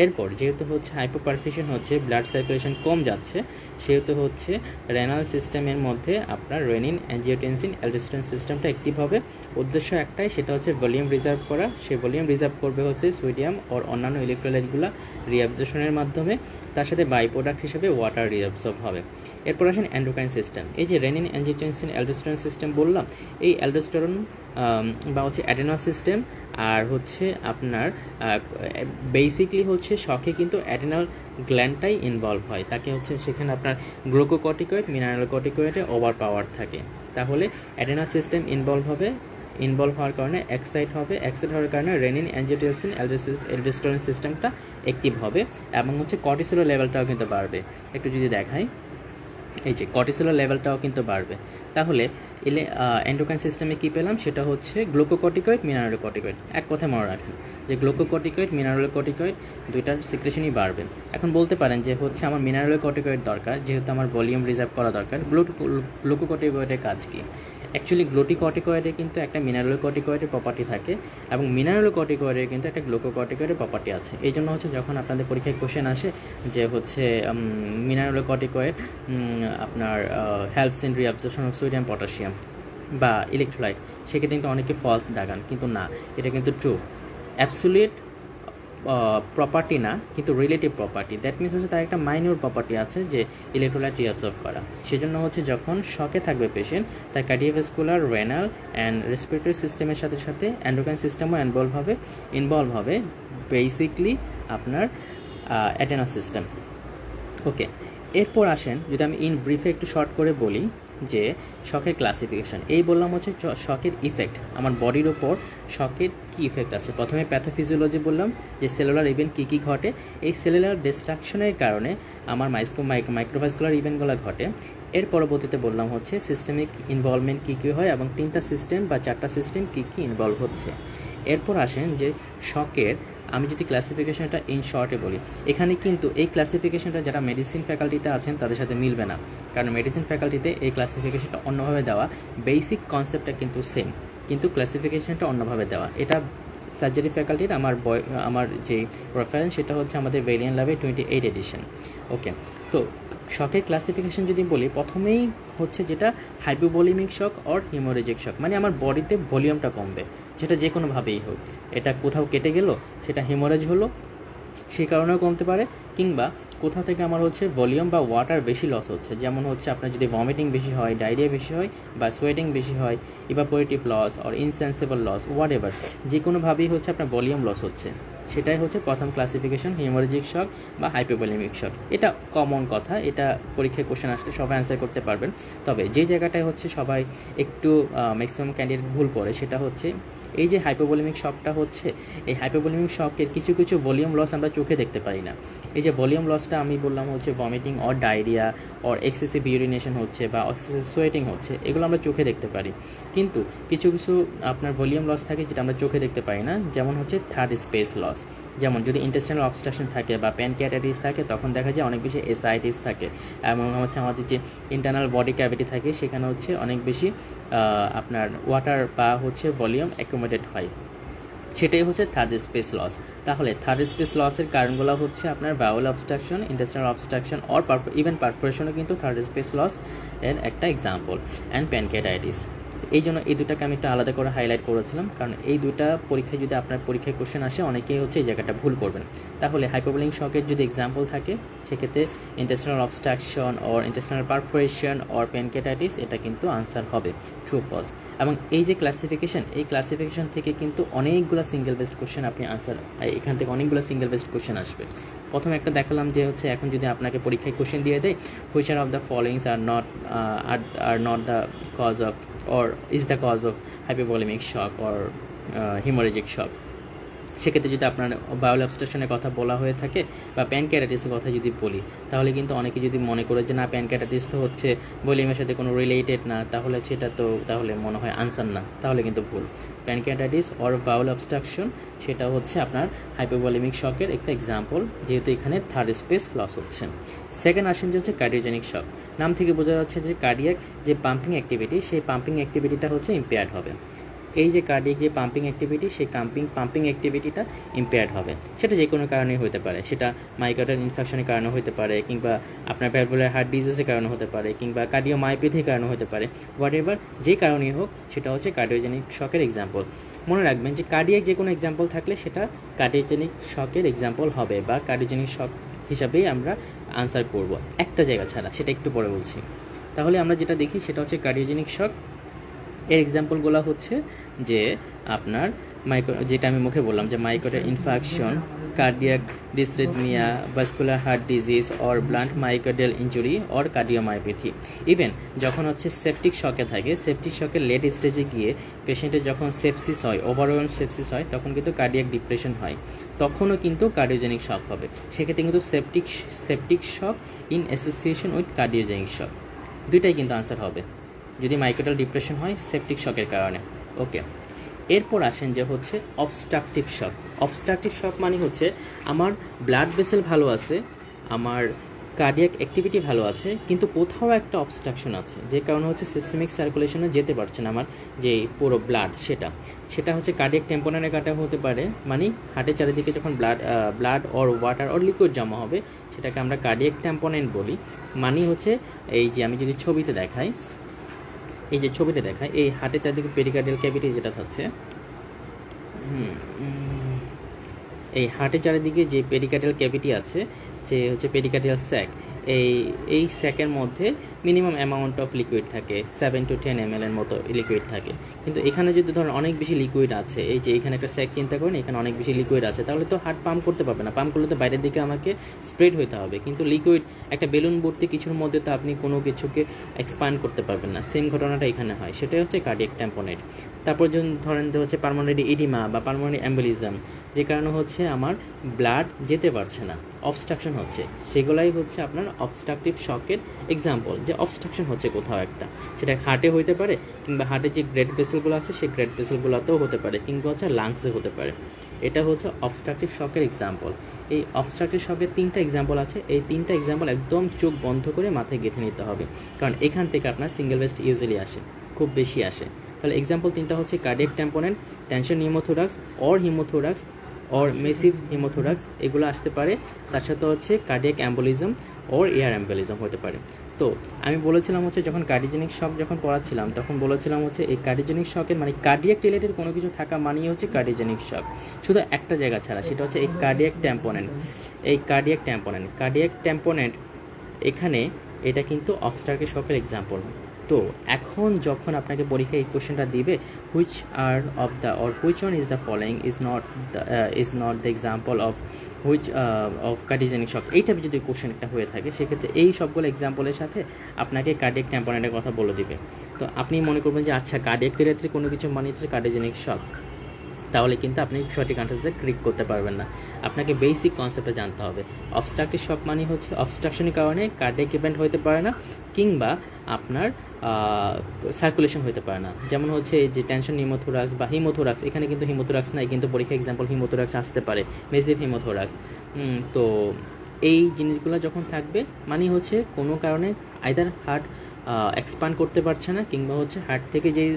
এরপর যেহেতু হচ্ছে হাইপোপারফিউশন হচ্ছে, ব্লাড সার্কুলেশন কম যাচ্ছে, সেহেতু হচ্ছে রেনাল সিস্টেমের মধ্যে আপনার রেনিন, অ্যাঞ্জিওটেনসিন, অ্যালডোস্টেরন সিস্টেমটা অ্যাক্টিভ হবে। উদ্দেশ্য একটাই, সেটা হচ্ছে ভলিউম রিজার্ভ করা। সেই ভলিউম রিজার্ভ করবে হচ্ছে সোডিয়াম ওর অন্যান্য ইলেকট্রোলাইটগুলো রিঅ্যাবজর্পশনের মাধ্যমে, তার সাথে বাই প্রোডাক্ট হিসেবে ওয়াটার রিঅ্যাবজর্ব হবে। এরপর আসেন এন্ডোক্রাইন সিস্টেম। এই যে রেনিন, অ্যাঞ্জিওটেনসিন, অ্যালডোস্টেরন সিস্টেম বললাম, এই অ্যালডোস্টেরন বা হচ্ছে অ্যাডেনাল সিস্টেম আর হচ্ছে আপনার বেসিকলি হচ্ছে শখে কিন্তু অ্যাডেনাল গ্ল্যান্ডটাই ইনভলভ হয়, তাকে হচ্ছে সেখানে আপনার গ্লুকোকর্টিকয়েড, মিনারেলকর্টিকয়েডে ওভার পাওয়ার থাকে। তাহলে অ্যাডেনাল সিস্টেম ইনভলভ হওয়ার কারণে এক্সাইট হওয়ার কারণে রেনিন, অ্যাঞ্জিওটেনসিন, অ্যালডোস্টেরন সিস্টেমটা অ্যাক্টিভ হবে এবং হচ্ছে কর্টিসোলের লেভেলটাও কিন্তু বাড়বে। একটু যদি দেখাই, এই যে কর্টিসোলের লেভেলটাও কিন্তু বাড়বে। তাহলে এন্ডোক্রাইন সিস্টেমে কী পেলাম, সেটা হচ্ছে গ্লুকোকর্টিকয়েড, মিনারেলকর্টিকয়েড। এক কথায় মনে রাখেন যে গ্লুকোকর্টিকয়েড, মিনারেলকর্টিকয়েড দুইটার সিক্রেশনই বাড়বে। এখন বলতে পারেন যে হচ্ছে আমার মিনারেলকর্টিকয়েড দরকার, যেহেতু আমার ভলিউম রিজার্ভ করা দরকার, গ্লুকোকর্টিকয়েডের কাজ কী? অ্যাকচুয়ালি গ্লুটিকর্টিকয়েডে কিন্তু একটা মিনারেলকর্টিকয়েডের প্রপার্টি থাকে এবং মিনারেলকর্টিকয়েডের কিন্তু একটা গ্লুকোকর্টিকয়েডের প্রপার্টি আছে। এই জন্য হচ্ছে যখন আপনাদের পরীক্ষায় কোশ্চেন আসে যে হচ্ছে মিনারেলকর্টিকয়েড আপনার helps in reabsorption of sodium potassium বা ইলেকট্রোলাইট, সেক্ষেত্রে কিন্তু অনেকে ফলস দাগান, কিন্তু না, এটা কিন্তু ট্রু। অ্যাবসোলিউট প্রপার্টি না, কিন্তু রিলেটিভ প্রপার্টি। দ্যাট মিনস হচ্ছে তার একটা মাইনর প্রপার্টি আছে যে ইলেকট্রোলাইট রিঅবজর্ভ করা। সেজন্য হচ্ছে যখন শকে থাকবে পেশেন্ট, তার কার্ডিওভাস্কুলার, রেনাল অ্যান্ড রেসপিরেটরি সিস্টেমের সাথে সাথে অ্যান্ডোক্রাইন সিস্টেমও ইনভলভ হবে বেসিকলি আপনার অ্যাটেনাস সিস্টেম। ওকে, এরপর আসেন যদি আমি ইন ব্রিফে একটু শর্ট করে বলি যে শকের ক্লাসিফিকেশন। এই বললাম হচ্ছে শকের ইফেক্ট, আমার বডির ওপর শকের কী ইফেক্ট আছে। প্রথমে প্যাথোফিজিওলজি বললাম যে সেলুলার ইভেন্ট কী কী ঘটে, এই সেলুলার ডিস্ট্রাকশনের কারণে আমার মাইক্রোভাস্কুলার ইভেন্টগুলো ঘটে। এর পরবর্তীতে বললাম হচ্ছে সিস্টেমিক ইনভলভমেন্ট কী কী হয় এবং 3টা সিস্টেম বা 4টা সিস্টেম কী কী ইনভলভ হচ্ছে। এরপর আসেন যে শকের আমি যদি ক্লাসিফিকেশনটা ইন শর্টে বলি, এখানে কিন্তু এই ক্লাসিফিকেশনটা যারা মেডিসিন ফ্যাকাল্টিতে আছেন তাদের সাথে মিলবে না, কারণ মেডিসিন ফ্যাকাল্টিতে এই ক্লাসিফিকেশনটা অন্যভাবে দেওয়া, বেসিক কনসেপ্টটা কিন্তু সেম, কিন্তু ক্লাসিফিকেশনটা অন্যভাবে দেওয়া। এটা সার্জারি ফ্যাকাল্টির আমার যে রেফারেন্স সেটা হচ্ছে আমাদের ভেলিয়ান ল্যাবে 28 এডিশন। ওকে, তো শকের ক্লাসিফিকেশন যদি বলি, প্রথমেই হচ্ছে যেটা হাইপোভলিমিক শক অর হিমোরেজিক শক, মানে আমার বডিতে ভলিউমটা কমবে, যেটা যে কোনোভাবেই হোক। এটা কোথাও কেটে গেল, সেটা হিমোরেজ হলো, সেই কারণেও কমতে পারে, কিংবা কোথাও থেকে আমার হচ্ছে ভলিউম বা ওয়াটার বেশি লস হচ্ছে, যেমন হচ্ছে আপনার যদি ভমিটিং বেশি হয়, ডায়রিয়া বেশি হয়, বা সোয়েটিং বেশি হয়, evaporative loss or insensible loss, whatever, যে কোনোভাবেই হচ্ছে আপনার ভলিউম লস হচ্ছে, সেটাই হচ্ছে প্রথম ক্লাসিফিকেশন, হিমোরেজিক শক বা হাইপোভলিমিক শক। এটা কমন কথা, এটা পরীক্ষায় কোশ্চেন আসলে সবাই অ্যান্সার করতে পারবেন। তবে যে জায়গাটায় হচ্ছে সবাই একটু ম্যাক্সিমাম ক্যান্ডিডেট ভুল করে, সেটা হচ্ছে এই যে হাইপোভলিমিক শকটা হচ্ছে, এই হাইপোভলিমিক শকের কিছু কিছু ভলিউম লস আমরা চোখে দেখতে পারি না। এই যে ভলিউম লসটা আমি বললাম হচ্ছে vomiting or diarrhoea or excessive urination হচ্ছে বা এক্সেসিভ সোয়েটিং হচ্ছে, এগুলো আমরা চোখে দেখতে পারি, কিন্তু কিছু কিছু আপনার ভলিউম লস থাকে যেটা আমরা চোখে দেখতে পাই না, যেমন হচ্ছে থার্ড স্পেস লস। যেমন যদি ইন্টেস্টাইনাল অবস্ট্রাকশন থাকে বা প্যানক্রিয়াটাইটিস থাকে, তখন দেখা যায় অনেক বেশি এসআইটিস থাকে, এবং হচ্ছে আমাদের যে ইন্টারনাল বডি ক্যাভিটি থাকে সেখানে হচ্ছে অনেক বেশি আপনার ওয়াটার বা হচ্ছে ভলিউম অ্যাকোমোডেট হয়, সেটাই হচ্ছে থার্ড স্পেস লস। তাহলে থার্ড স্পেস লসের কারণগুলো হচ্ছে আপনার bowel obstruction, intestinal obstruction or even পারফোরেশনও কিন্তু থার্ড স্পেস লস এর একটা এক্সাম্পল, অ্যান্ড প্যানক্রিয়াটাইটিস। এই জন্য এই দুটাকে আমি একটু আলাদা করে হাইলাইট করেছিলাম, কারণ এই দুটা পরীক্ষায় যদি আপনার পরীক্ষায় কোশ্চেন আসে, অনেকেই হচ্ছে এই জায়গাটা ভুল করবেন। তাহলে হাইপোভলিমিক শকের যদি এক্সাম্পল থাকে, সেক্ষেত্রে intestinal obstruction or intestinal perforation or pancreatitis, এটা কিন্তু আনসার হবে ট্রু ফলস। এবং এই যে ক্লাসিফিকেশন, এই ক্লাসিফিকেশন থেকে কিন্তু অনেকগুলো সিঙ্গেল বেসড কোশ্চেন আপনি আনসার, এখান থেকে অনেকগুলো সিঙ্গেল বেসড কোশ্চেন আসবে। প্রথমে একটা দেখালাম যে হচ্ছে এখন যদি আপনাকে পরীক্ষায় কোশ্চেন দিয়ে দেয়, which of the followings are not the cause of or is the cause of hypovolemic shock or hemorrhagic shock, সেক্ষেত্রে যদি আপনার বাউল অবস্ট্রাকশনের কথা বলা হয়ে থাকে বা প্যানক্রিয়াটাইটিসের কথা যদি বলি, তাহলে কিন্তু অনেকে যদি মনে করে যে না প্যানক্রিয়াটাইটিস তো হচ্ছে ভলিউমের সাথে কোনো রিলেটেড না, তাহলে সেটা তো তাহলে মনে হয় আনসার না, তাহলে কিন্তু ভুল। প্যানক্রিয়াটাইটিস অর বাউল অবস্ট্রাকশন সেটা হচ্ছে আপনার হাইপোভলিমিক শকের একটা এক্সাম্পল, যেহেতু এখানে থার্ড স্পেস লস হচ্ছে। সেকেন্ড আসেন যে হচ্ছে কার্ডিওজেনিক শক। নাম থেকে বোঝা যাচ্ছে যে কার্ডিয়াক যে পাম্পিং অ্যাক্টিভিটি, সেই পাম্পিং অ্যাক্টিভিটিটা হচ্ছে ইম্পেয়ার্ড হবে। এই যে কার্ডিয়াক যে পাম্পিং অ্যাক্টিভিটি, সেই পাম্পিং অ্যাক্টিভিটিটা ইম্পেয়ার্ড হবে, সেটা যে কোনো কারণে হতে পারে, সেটা মাইকার্ডিয়াল ইনফেকশনের কারণে হতে পারে, কিংবা আপনার ভ্যালভুলার হার্ট ডিজিজের কারণে হতে পারে, কিংবা কার্ডিওমায়োপ্যাথির কারণে হতে পারে, হোয়াট এভার যে কারণেই হোক, সেটা হচ্ছে কার্ডিওজেনিক শকের এক্সাম্পল। মনে রাখবেন যে কার্ডিয়াক যে কোনো এক্সাম্পল থাকলে সেটা কার্ডিওজেনিক শকের এক্সাম্পল হবে, বা কার্ডিওজেনিক শক হিসাবেই আমরা আনসার করব, একটা জায়গা ছাড়া, সেটা একটু পরে বলছি। তাহলে আমরা যেটা দেখি সেটা হচ্ছে কার্ডিওজেনিক শক। এর এক্সাম্পলগুলো হচ্ছে যে আপনার যেটা আমি মুখে বললাম যে myocardial infarction, cardiac dysrhythmia, vascular heart disease or blunt myocardial injury or cardiomyopathy. Even যখন হচ্ছে সেপটিক শকে থাকে, সেপটিক শকের লেট স্টেজে গিয়ে পেশেন্টের যখন সেপসিস হয়, ওভারঅল সেপসিস হয়, তখন কিন্তু কার্ডিয়াক ডিপ্রেশন হয়, তখনও কিন্তু কার্ডিওজেনিক শক হবে। সেক্ষেত্রে কিন্তু septic shock in association with cardiogenic shock, দুইটাই কিন্তু আনসার হবে যদি মাইকোর্ডিয়াল ডিপ্রেশন হয় সেপটিক শকের কারণে। ওকে, এরপর আসেন যে হচ্ছে অবস্ট্রাকটিভ শক। অবস্ট্রাকটিভ শক মানে হচ্ছে আমার ব্লাড ভেসেল ভালো আছে, আমার কার্ডিয়াক অ্যাক্টিভিটি ভালো আছে, কিন্তু কোথাও একটা অবস্ট্রাকশন আছে, যে কারণে হচ্ছে সিস্টেমিক সার্কুলেশনে যেতে পারছে না আমার যে পুরো ব্লাড, সেটা হচ্ছে কার্ডিয়াক টেম্পোনারের কাটা হতে পারে, মানে হার্টের চারিদিকে যখন blood or water or liquid জমা হবে, সেটাকে আমরা কার্ডিয়াক টেম্পোনেন্ট বলি। মানে হচ্ছে এই যে আমি যদি ছবিতে দেখাই, এই যে ছবিতে দেখায়, এই হার্টের চারদিকে পেরিকার্ডিয়াল ক্যাভিটি যেটা থাকছে, এই হার্টের চারিদিকে যে পেরিকার্ডিয়াল ক্যাভিটি আছে, যে হচ্ছে পেরিকার্ডিয়াল স্যাক, এই স্যাকের মধ্যে মিনিমাম অ্যামাউন্ট অফ লিকুইড থাকে, 7 to 10 ml এর মতো লিকুইড থাকে। কিন্তু এখানে যদি ধরেন অনেক বেশি লিকুইড আছে, এই যে এখানে একটা স্যাক চিন্তা করেন, এখানে অনেক বেশি লিকুইড আছে, তাহলে তো হার্ট পাম্প করতে পারবে না। পাম্প করলে তো বাইরের দিকে আমাকে স্প্রেড হতে হবে, কিন্তু লিকুইড একটা বেলুন ভর্তি কিছুর মধ্যে তো আপনি কোনো কিছুকে এক্সপ্যান্ড করতে পারবেন না। সেম ঘটনাটা এখানে হয়, সেটাই হচ্ছে কার্ডিয়াক ট্যাম্পোনেট। তারপর যখন ধরেন হচ্ছে পালমোনারি ইডিমা বা পালমোনারি এম্বলিজম, যে কারণে হচ্ছে আমার ব্লাড যেতে পারছে না, অবস্ট্রাকশন হচ্ছে, সেগুলাই হচ্ছে আপনার অবস্ট্রাকটিভ শকের এক্সাম্পল। যে অবস্ট্রাকশন হচ্ছে কোথাও একটা, সেটা হার্টে হতে পারে, কিংবা হার্টের যে গ্রেড ভেসেলগুলো আছে সেই গ্রেড ভেসেলগুলোতেও হতে পারে, কিংবা হচ্ছে লাংসে হতে পারে। এটা হচ্ছে অবস্ট্রাকটিভ শকের এক্সাম্পল। এই অবস্ট্রাকটিভ শকের 3টা এক্সাম্পল আছে। এই 3টা এক্সাম্পল একদম চোখ বন্ধ করে মাথায় গেঁথে নিতে হবে, কারণ এখান থেকে আপনার সিঙ্গেল বেস্ট ইউজুয়ালি আসে, খুব বেশি আসে। তাহলে এক্সাম্পল 3টা হচ্ছে cardiac tamponade, tension pneumothorax or haemothorax or massive haemothorax, এগুলো আসতে পারে। তার সাথে হচ্ছে cardiac embolism or air embolism হতে পারে। তো আমি বলেছিলাম হচ্ছে যখন কার্ডিওজেনিক শক যখন পড়াচ্ছিলাম তখন বলেছিলাম হচ্ছে এই কার্ডিওজেনিক শকের মানে কার্ডিয়াক রিলেটেড কোনো কিছু থাকা মানেই হচ্ছে কার্ডিওজেনিক শক, শুধু একটা জায়গা ছাড়া, সেটা হচ্ছে এই কার্ডিয়াক ট্যাম্পোনেন্ট। এই কার্ডিয়াক ট্যাম্পোনেন্ট এখানে এটা কিন্তু অবস্ট্রাকটিভ শকের এক্সাম্পল। তো এখন যখন আপনাকে পরীক্ষায় এই কোশ্চেনটা দিবে, which one is the following is not the example of cardiogenic shock, এই টাইপের যদি কোশ্চেনটা হয়ে থাকে, সেক্ষেত্রে এই সবগুলো এক্সাম্পলের সাথে আপনাকে কার্ডিয়াক ট্যাম্পোনেন্টের কথা বলে দিবে। তো আপনি মনে করবেন যে আচ্ছা কার্ডিয়াক রিলেটেড কোনো কিছু মানে হচ্ছে কার্ডিওজেনিক শক, তাহলে কিন্তু আপনি সঠিক আনসারটা ক্লিক করতে পারবেন না। আপনাকে বেসিক কনসেপ্টটা জানতে হবে। অবস্ট্রাকটিভ শক মানে হচ্ছে অবস্ট্রাকশনের কারণে কার্ডিয়াক ইভেন্ট হতে পারে না, কিংবা আপনার সার্কুলেশন হতে পারে না। যেমন হচ্ছে এই যে টেনশন নিউমোথোরাক্স বা হিমোথোরাক্স, এখানে কিন্তু হিমোথোরাক্স নাই, কিন্তু পরীক্ষা এক্সাম্পল হিমোথোরাক্স আসতে পারে, মেসিভ হিমোথোরাক্স। তো এই জিনিসগুলো যখন থাকবে মানে হচ্ছে কোনো কারণে আইদার হার্ট এক্সপান্ড করতে পারছে না, কিংবা হচ্ছে হার্ট থেকে যেই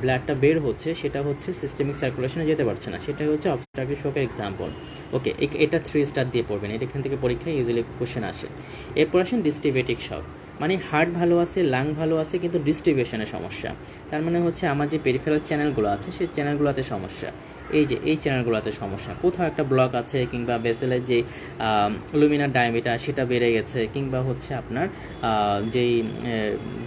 ব্লাডটা বের হচ্ছে সেটা হচ্ছে সিস্টেমিক সার্কুলেশনে যেতে পারছে না, সেটাই হচ্ছে অবস্ট্রাকটিভ শকের এক্সাম্পল। ওকে, এটা 3 স্টার দিয়ে পড়বেন, এটা এখান থেকে পরীক্ষায় ইউজুয়ালি কোশ্চেন আসে। এরপর আসেন ডিস্ট্রিবিউটিক শক, মানে হার্ট ভালো আছে, লাং ভালো আছে, কিন্তু ডিস্ট্রিবিউশনের সমস্যা। তার মানে হচ্ছে আমার যে পেরিফেরাল চ্যানেলগুলো আছে সেই চ্যানেলগুলোতে সমস্যা, এই চ্যানেলগুলোতে সমস্যা, কোথাও একটা ব্লক আছে, কিংবা ভেসেলের যে লুমিনার ডায়ামিটার সেটা বেড়ে গেছে, কিংবা হচ্ছে আপনার যেই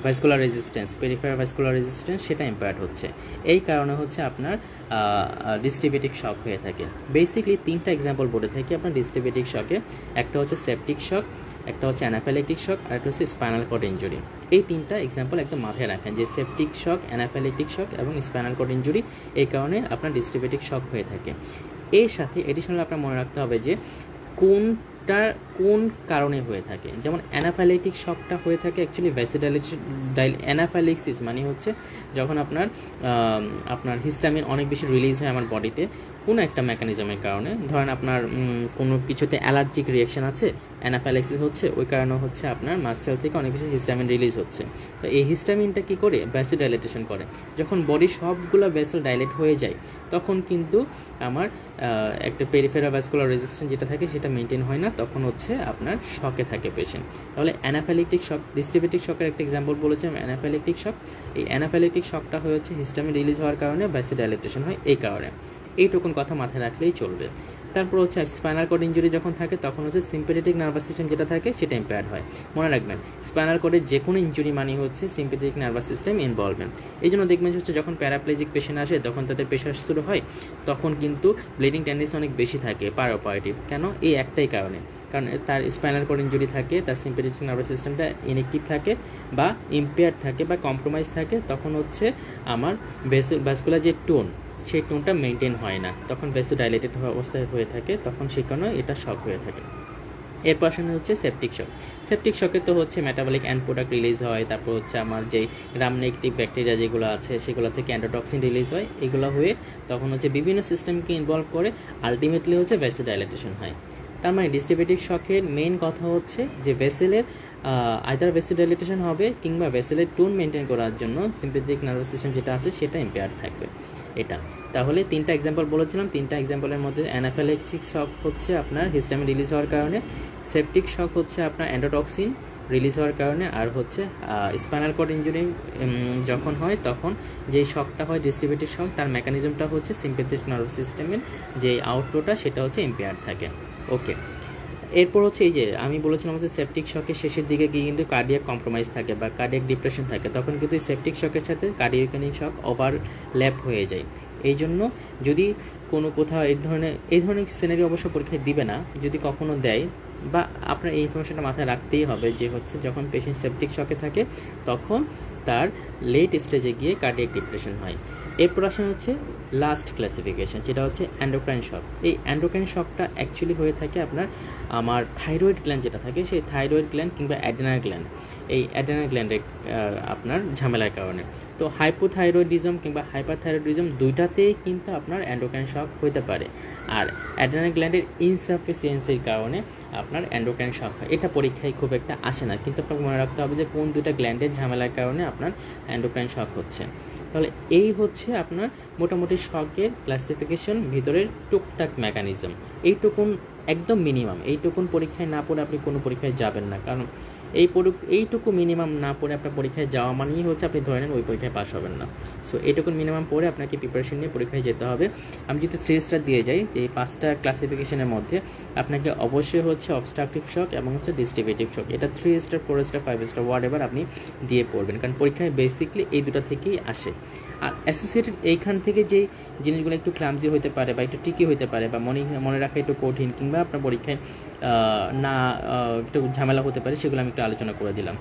vascular resistance, peripheral vascular resistance সেটা ইম্পেয়ার্ড হচ্ছে। এই কারণে হচ্ছে আপনার ডিস্ট্রিবিউটিক শক হয়ে থাকে। বেসিকলি 3টা এক্সাম্পল বলে থাকি আপনার ডিস্ট্রিবিউটিক শকে। একটা হচ্ছে সেপটিক শক, একটা হচ্ছে অ্যানাফাইলেকটিক শক, আর একটা হচ্ছে স্পাইনাল কর্ড ইনজুরি। এই 3টা এক্সাম্পল একদম মাথায় রাখেন যে সেপটিক শক, অ্যানাফাইলেকটিক শক এবং স্পাইনাল কর্ড ইনজুরি, এই কারণে আপনার ডিস্ট্রিবিউটিক শক হয়ে থাকে। এর সাথে এডিশনাল আপনার মনে রাখতে হবে যে কোন কারণে হয়ে থাকে। যেমন অ্যানাফাইলেকটিক শকটা হয়ে থাকে অ্যাকচুয়ালি অ্যানাফাইলেক্সিস মানে হচ্ছে যখন আপনার হিস্টামিন অনেক বেশি রিলিজ হয় আমার বডিতে কোনো একটা মেকানিজমের কারণে। ধরেন আপনার কোনো কিছুতে অ্যালার্জিক রিয়াকশন আছে, অ্যানাফাইলেক্সিস হচ্ছে, ওই কারণে হচ্ছে আপনার মাসেল থেকে অনেক বেশি হিস্টামিন রিলিজ হচ্ছে। তো এই হিস্টামিনটা কী করে ভ্যাসেল ডাইলেটেশন করে। যখন বডির সবগুলো ভ্যাসেল ডাইলেট হয়ে যায় তখন কিন্তু আমার একটা পেরিফেরাল ভাস্কুলার রেজিস্ট্যান্স যেটা থাকে সেটা মেনটেন হয় না, তখন হচ্ছে আপনার শকে থাকে পেশেন্ট। তাহলে অ্যানাফাইলেকটিক শক, ডিস্ট্রিবিউটিক শকের একটা এক্সাম্পল বলেছি আমি অ্যানাফাইলেকটিক শক। এই অ্যানাফাইলেকটিক শকটা হচ্ছে হিস্টামিন রিলিজ হওয়ার কারণে ভ্যাসেল ডাইলেটেশন হয়, এই কারণে। এইটুকুন কথা মাথায় রাখলেই চলবে। তারপর হচ্ছে স্পাইনাল কর্ড ইনজুরি যখন থাকে তখন হচ্ছে সিম্প্যাথেটিক নার্ভাস সিস্টেম যেটা থাকে সেটা ইম্পেয়ার্ড হয়। মনে রাখবেন স্পাইনাল কর্ডের যে কোনো ইনজুরি মানে হচ্ছে সিম্প্যাথেটিক নার্ভাস সিস্টেম ইনভলভমেন্ট। এই জন্য দেখবেন হচ্ছে যখন প্যারাপ্লেজিক পেশেন্ট আসে তখন তাদের প্রেশার শুরু হয়, তখন কিন্তু ব্লিডিং টেন্ডেন্সি অনেক বেশি থাকে পারঅপারেটিভ। কেন? এই একটাই কারণে, কারণ তার স্পাইনাল কর্ড ইনজুরি থাকে, তার সিম্প্যাথেটিক নার্ভাস সিস্টেমটা ইনঅ্যাক্টিভ থাকে বা ইম্পেয়ার্ড থাকে বা কম্প্রোমাইজ থাকে, তখন হচ্ছে আমার ভাস্কুলার যে টোন সেই টোনটা মেনটেন হয় না, তখন ভ্যাসেল ডাইলেটেড অবস্থায় হয়ে থাকে, তখন সেই কারণে এটা শক হয়ে থাকে। এরপর আসলে হচ্ছে সেপটিক শক। সেপটিক শকে তো হচ্ছে মেটাবলিক এন্ড প্রোডাক্ট রিলিজ হয়, তারপর হচ্ছে আমার যেই গ্রাম নেগেটিভ ব্যাকটেরিয়া যেগুলো আছে সেগুলো থেকে অ্যান্ডোটক্সিন রিলিজ হয়, এগুলো হয়ে তখন হচ্ছে বিভিন্ন সিস্টেমকে ইনভলভ করে, আলটিমেটলি হচ্ছে ভ্যাসেল ডাইলেটেশন হয়। তার মানে ডিস্ট্রিবিউটিক শকের মেইন কথা হচ্ছে যে ভেসেলের আইদার ভেসেল ডাইলেটেশন হবে, কিংবা ভেসেলের টোন মেনটেন করার জন্য সিম্প্যাথেটিক নার্ভাস সিস্টেম যেটা আছে সেটা ইম্পেয়ার্ড থাকবে। এটা তাহলে 3টা এক্সাম্পল বলেছিলাম। 3টা এক্সাম্পলের মধ্যে অ্যানাফাইলেকটিক শক হচ্ছে আপনার হিস্টামিন রিলিজ হওয়ার কারণে, সেপটিক শক হচ্ছে আপনার অ্যান্ডোটক্সিন রিলিজ হওয়ার কারণে, আর হচ্ছে স্পাইনাল কর্ড ইনজুরি যখন হয় তখন যেই শকটা হয় ডিস্ট্রিবিউটেড শক, তার মেকানিজমটা হচ্ছে সিম্প্যাথেটিক নার্ভাস সিস্টেমের যে আউটফ্লোটা সেটা হচ্ছে ইম্পেয়ার থাকে। ওকে, এরপর হচ্ছে এই যে আমি বলেছিলাম হচ্ছে সেপটিক শকের শেষের দিকে গিয়ে কিন্তু কার্ডিয়াক কম্প্রোমাইজ থাকে বা কার্ডিয়াক ডিপ্রেশন থাকে, তখন কিন্তু এই সেপটিক শকের সাথে কার্ডিওকেনিক শক ওভারল্যাপ হয়ে যায়। এই জন্য যদি কোনো কোথাও এই ধরনের সিনারি অবশ্য পরীক্ষায় দিবে না, যদি কখনো দেয় বা আপনার এই ইনফরমেশনটা মাথায় রাখতেই হবে যে হচ্ছে যখন পেশেন্ট সেপটিক শকে থাকে তখন তার লেট স্টেজে গিয়ে কার্ডিয়াক ডিপ্রেশন হয়। এরপর আসেন হচ্ছে লাস্ট ক্লাসিফিকেশন, যেটা হচ্ছে অ্যান্ডোক্রাইন শক। এই অ্যান্ডোক্রাইন শকটা অ্যাকচুয়ালি হয়ে থাকে আমার থাইরয়েড গ্ল্যান্ড যেটা থাকে সেই থাইরয়েড গ্ল্যান্ড কিংবা অ্যাডেনাল গ্ল্যান্ড, এই অ্যাডেনাল গ্ল্যান্ডের আপনার ঝামেলার কারণে। তো হাইপোথাইরয়েডিজম কিংবা হাইপারথাইরয়েডিজম দুইটাতেই কিন্তু আপনার অ্যান্ডোক্রাইন শক হতে পারে, আর অ্যাডেনাল গ্ল্যান্ডের ইনসাফিসিয়েন্সির কারণে আপনার অ্যান্ডোক্রাইন শক হয়। এটা পরীক্ষায় খুব একটা আসে না, কিন্তু আপনাকে মনে রাখতে হবে যে কোন দুটা গ্ল্যান্ডের ঝামেলার কারণে আপনার অ্যান্ডোক্রাইন শক হচ্ছে। তাহলে এই হচ্ছে আপনার মোটামুটি শকের ক্লাসিফিকেশন ভিতরের টুকটাক মেকানিজম। এইটুকুন একদম মিনিমাম, এইটুকুন পরীক্ষায় না পড়ে আপনি কোনো পরীক্ষায় যাবেন না, কারণ এইটুকু মিনিমাম না পড়ে আপনার পরীক্ষায় যাওয়া মানেই হচ্ছে আপনি ধরে নেন ওই পরীক্ষায় পাস হবেন না। সো এইটুকুন মিনিমাম পড়ে আপনাকে প্রিপারেশন নিয়ে পরীক্ষায় যেতে হবে। আমি যদি 3 স্টার দিয়ে যাই যে এই 5টা ক্লাসিফিকেশনের মধ্যে আপনাকে অবশ্যই হচ্ছে অবস্ট্রাকটিভ শক এবং হচ্ছে ডিস্ট্রিবিউটিভ শক, এটা 3 star 4 star 5 star what ever আপনি দিয়ে পড়বেন, কারণ পরীক্ষায় বেসিকলি এই দুটো থেকেই আসে। আর অ্যাসোসিয়েটেড এইখান থেকে যে জিনিসগুলো একটু ক্লামজি হতে পারে বা একটু ট্রিকি হতে পারে বা মনে রাখা একটু কঠিন কিংবা আপনার পরীক্ষায় না একটু ঝামেলা হতে পারে, সেগুলো আমি একটু আলোচনা করে দিলাম।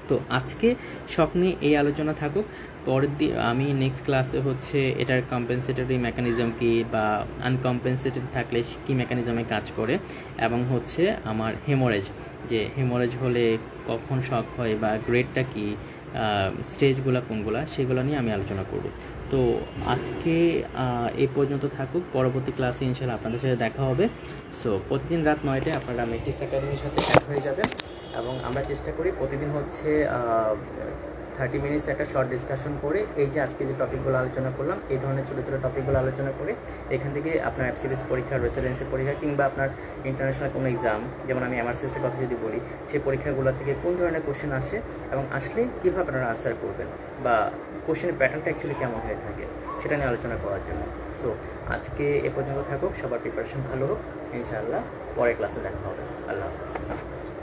তো আজকে শক নিয়ে এই আলোচনা থাকুক। পরের দিন আমি নেক্সট ক্লাসে হচ্ছে এটার কম্পেনসেটরি মেকানিজম কী বা আনকম্পেনসেটেড থাকলে কী মেকানিজমে কাজ করে, এবং হচ্ছে আমার হেমোরেজ, যে হেমোরেজ হলে কখন শক হয় বা গ্রেডটা কী, স্টেজগুলো কোনগুলো, সেগুলো নিয়ে আমি আলোচনা করব। তো আজকে এই পর্যন্ত থাকুক, পরবর্তী ক্লাসে ইনশাআল্লাহ আপনাদের সাথে দেখা হবে। সো প্রতিদিন রাত 9টায় আপনারা মেটিস একাডেমির সাথে অ্যাড হয়ে যাবেন, এবং আমরা চেষ্টা করি প্রতিদিন হচ্ছে 30 মিনিটস একটা শর্ট ডিসকাশন করে এই যে আজকে যে টপিকগুলো আলোচনা করলাম এই ধরনের ছোটো ছোটো টপিকগুলো আলোচনা করে এখান থেকে আপনার এফসিবিএস পরীক্ষা, রেসিডেন্সি পরীক্ষা কিংবা আপনার ইন্টারন্যাশনাল কোনো এক্সাম, যেমন আমি এমআরসিএসের কথা যদি বলি, সেই পরীক্ষাগুলো থেকে কোন ধরনের কোশ্চেন আসে এবং আসলে কীভাবে আপনারা আনসার করবেন বা কোশ্চেনের প্যাটার্নটা অ্যাকচুয়ালি কেমন হয়ে থাকে সেটা নিয়ে আলোচনা করার জন্য। সো আজকে এ পর্যন্ত থাকুক, সবার প্রিপারেশন ভালো হোক, ইনশাআল্লাহ পরের ক্লাসে দেখা হবে। আল্লাহ হাফেজ।